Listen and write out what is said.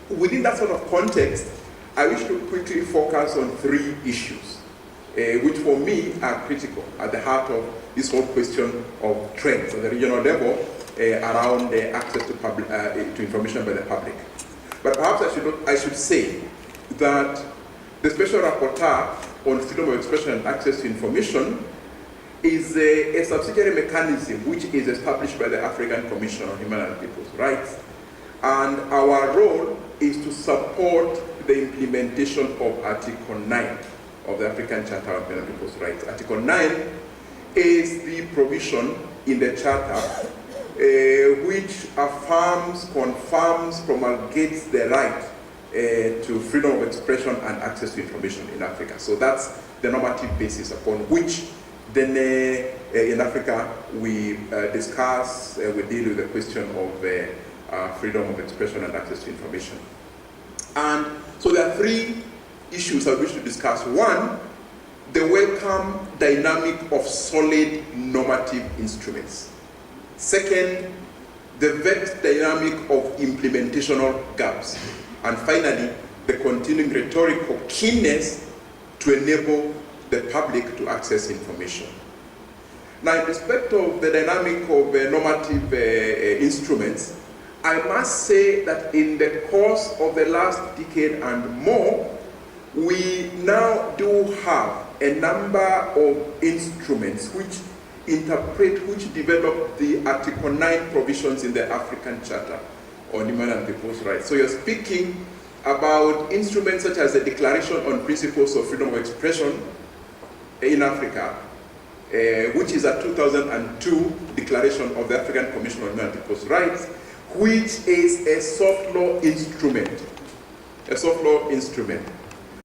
within that sort of context, I wish to quickly focus on three issues, which for me are critical at the heart of this whole question of trends at the regional level around access to information by the public. But perhaps I should say that the Special Rapporteur on freedom of expression and access to information is a subsidiary mechanism which is established by the African Commission on Human and People's Rights. And our role is to support the implementation of Article 9 of the African Charter on Human and People's Rights. Article 9 is the provision in the Charter which affirms, confirms, promulgates the right to freedom of expression and access to information in Africa. So that's the normative basis upon which then in Africa we discuss, we deal with the question of freedom of expression and access to information. And so there are three issues I wish to discuss. One, the welcome dynamic of solid normative instruments. Second, the vexed dynamic of implementational gaps. And finally, the continuing rhetoric of keenness to enable the public to access information. Now, in respect of the dynamic of normative instruments, I must say that in the course of the last decade and more, we now do have a number of instruments which interpret, which develop the Article 9 provisions in the African Charter on Human and People's Rights. So you're speaking about instruments such as the Declaration on Principles of Freedom of Expression in Africa, which is a 2002 declaration of the African Commission on Human and People's Rights, which is a soft law instrument. A soft law instrument.